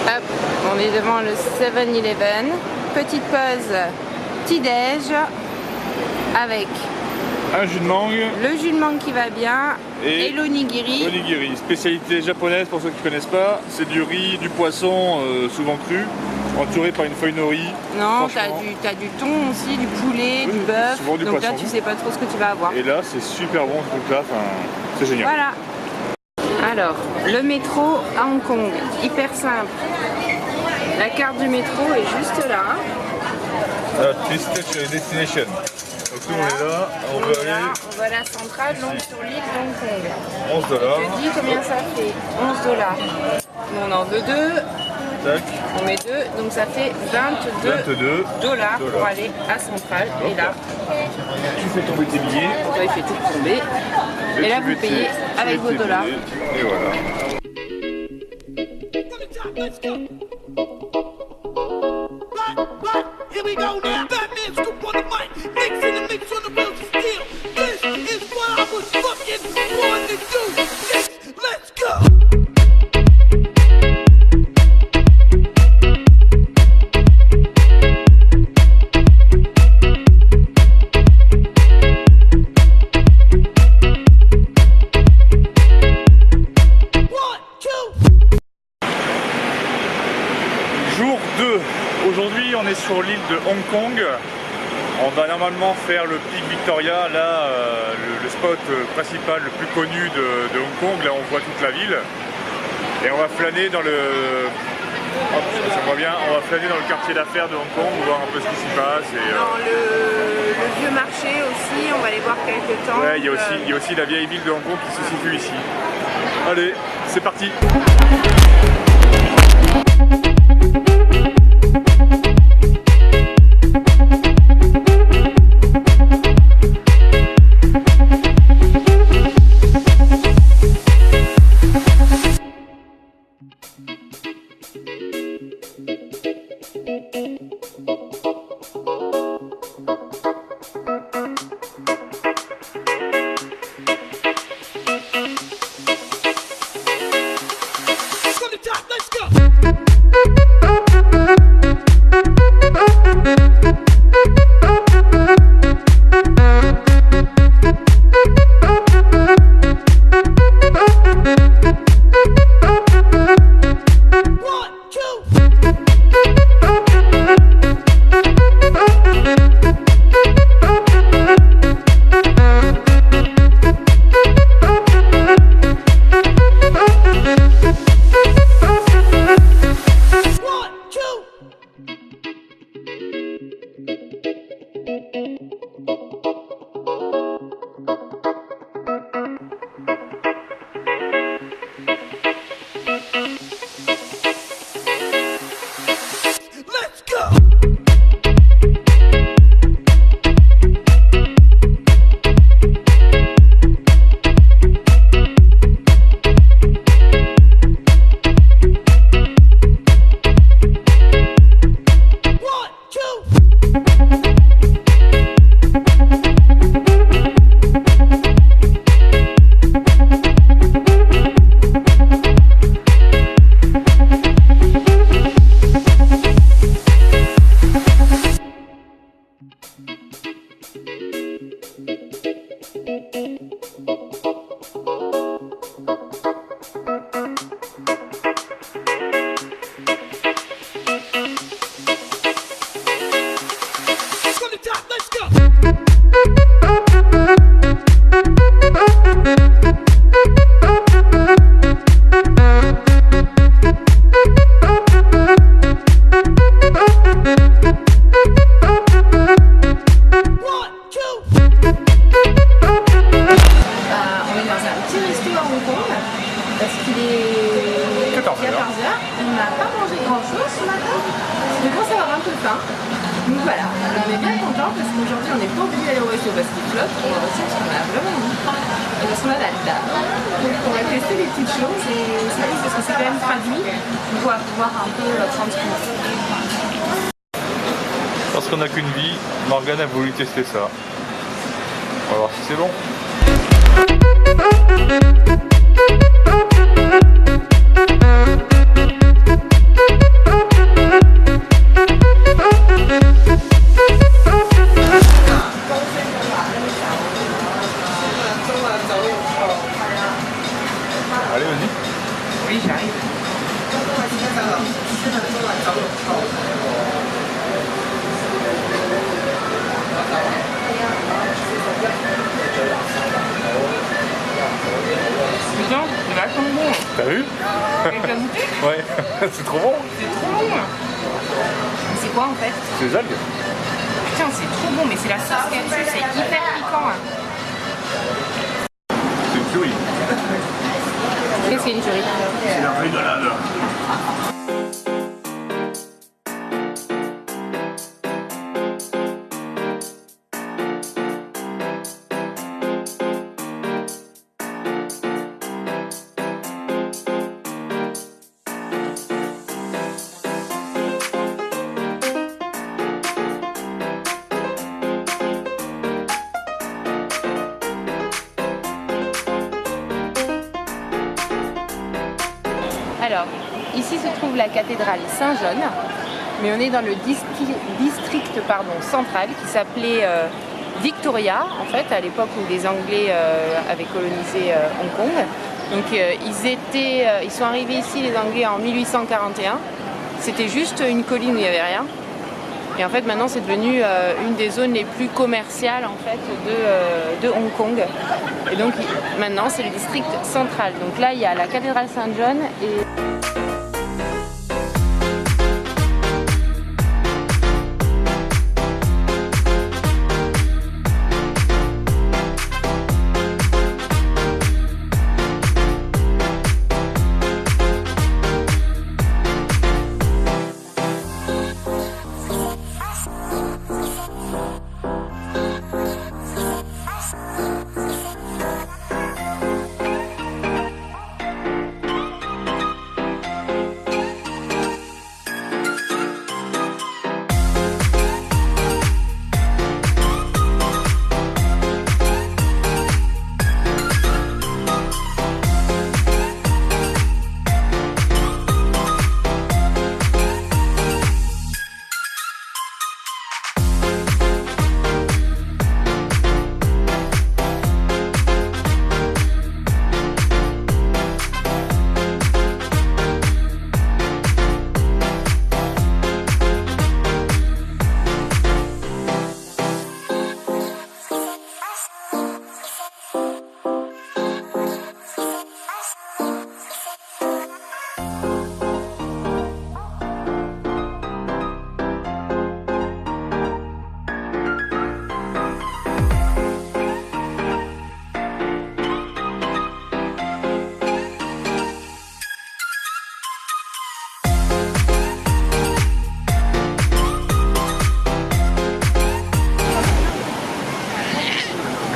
Hop, on est devant le 7-Eleven. Petite pause petit-déj avec un jus de mangue, le jus de mangue qui va bien et l'onigiri. L'onigiri, spécialité japonaise pour ceux qui ne connaissent pas. C'est du riz, du poisson, souvent cru, entouré par une feuille nori. Non, t'as du thon aussi, du poulet, du bœuf. Donc poisson. Là, tu sais pas trop ce que tu vas avoir. Et là, c'est super bon ce truc-là. C'est génial. Voilà. Alors, le métro à Hong Kong, hyper simple. La carte du métro est juste là. Twisted Destination. Donc nous on est là, on va aller. On va à la centrale, donc sur l'île d'Hong Kong. $11. Je te dis combien ça fait. $11. Nous on en veut 2. Tac. On met 2, donc ça fait $22 pour aller à centrale. Et là, tu fais tomber tes billets. Toi, il fait tout tomber. Et là, vous payez avec vos dollars. Et voilà. Let's go. Here we go now. Batman scoop on the mic. Mix in the mix on the wheels of steel. This is what I was fucking born to do. Next, let's go. Jour 2. Aujourd'hui on est sur l'île de Hong Kong. On va normalement faire le pic Victoria, là le spot principal le plus connu de Hong Kong. Là on voit toute la ville. Et on va flâner dans le... Hop, ça voit bien, on va flâner dans le quartier d'affaires de Hong Kong, voir un peu ce qui s'y passe. Et, dans le vieux marché aussi, on va aller voir quelques temps. Ouais, il y a aussi la vieille ville de Hong Kong qui se situe ici. Allez, c'est parti. Donc voilà, on est bien content parce qu'aujourd'hui on n'est pas obligé d'aller au resto parce qu'il flotte, on va aussi parce qu'on a vraiment envie. Et parce qu'on a la dalle. Donc on va tester des petites choses et ça risque parce que c'est quand même traduit. Donc on va pouvoir un peu prendre ce qu'on veut. Parce qu'on n'a qu'une vie, Morgane a voulu tester ça. On va voir si c'est bon. Ouais, c'est trop bon. C'est trop bon. C'est quoi en fait? C'est des algues. Putain, c'est trop bon, mais c'est la sauce qu'il y a dessus, c'est hyper piquant. Hein. C'est une tuerie. Qu'est-ce qu'une tuerie? C'est la régalade. Alors, ici se trouve la cathédrale Saint-Jean, mais on est dans le district central qui s'appelait Victoria, en fait, à l'époque où les Anglais avaient colonisé Hong Kong. Donc ils sont arrivés ici, les Anglais, en 1841. C'était juste une colline où il n'y avait rien. Et en fait, maintenant, c'est devenu une des zones les plus commerciales en fait, de Hong Kong. Et donc, maintenant, c'est le district central. Donc là, il y a la cathédrale Saint-Jean et...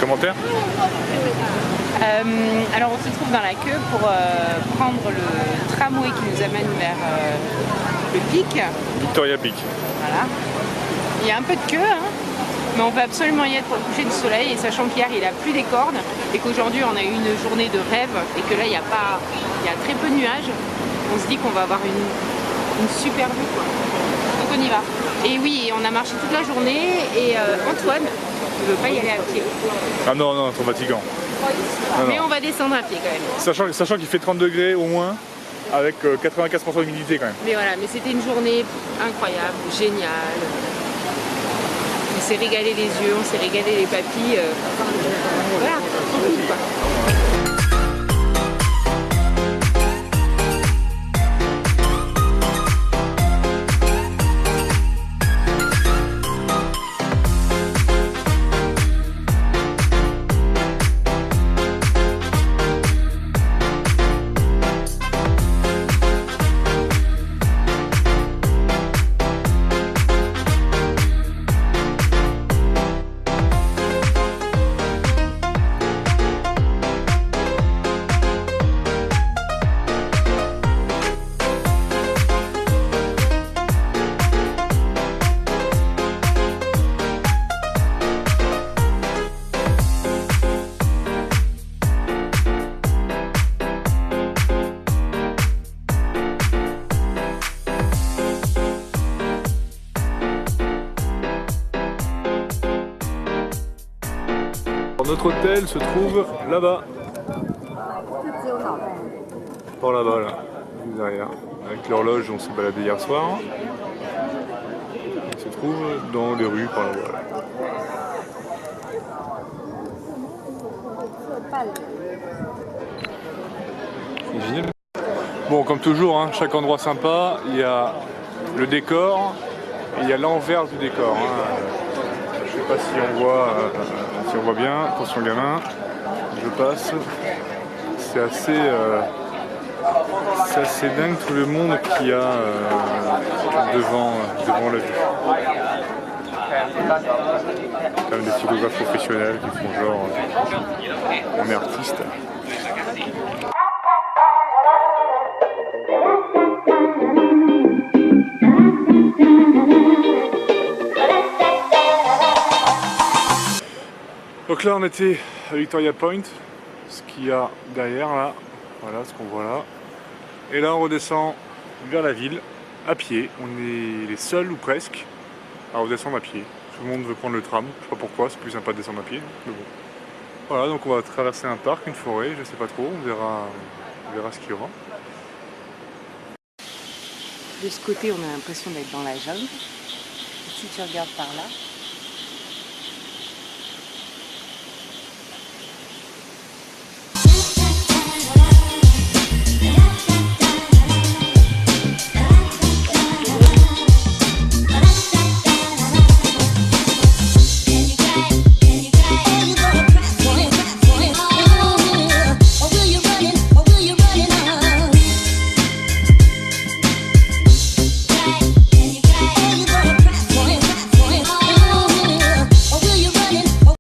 Commentaire? Alors on se trouve dans la queue pour prendre le tramway qui nous amène vers le pic. Victoria Peak. Voilà. Il y a un peu de queue, hein, mais on va absolument y être pour le coucher du soleil. Et sachant qu'hier il a plu des cornes et qu'aujourd'hui on a eu une journée de rêve et que là il y a très peu de nuages, on se dit qu'on va avoir une super vue, quoi. Donc on y va. Et oui, on a marché toute la journée et Antoine ne veut pas y aller à pied. Ah non, non, trop fatigant. Mais on va descendre à pied quand même. Sachant qu'il fait 30 degrés au moins, avec 95% d'humidité quand même. Mais voilà, mais c'était une journée incroyable, géniale. On s'est régalé les yeux, on s'est régalé les papilles. Voilà, trop cool quoi. Notre hôtel se trouve là-bas. Par là-bas, là, juste derrière. Avec l'horloge, on s'est baladé hier soir. Il se trouve dans les rues par là-bas. Bon, comme toujours, hein, chaque endroit sympa, il y a le décor et il y a l'envers du décor. Hein. Je sais pas si on voit bien. Attention gamin, je passe. C'est assez dingue tout le monde qu'il y a devant la vue. Quand même des photographes professionnels qui font genre on est artiste. Donc là on était à Victoria Point, ce qu'il y a derrière là, voilà ce qu'on voit là. Et là on redescend vers la ville, à pied, on est les seuls ou presque à redescendre à pied. Tout le monde veut prendre le tram, je sais pas pourquoi, c'est plus sympa de descendre à pied, mais bon. Voilà, donc on va traverser un parc, une forêt, je sais pas trop, on verra ce qu'il y aura. De ce côté, on a l'impression d'être dans la jungle. Si tu regardes par là,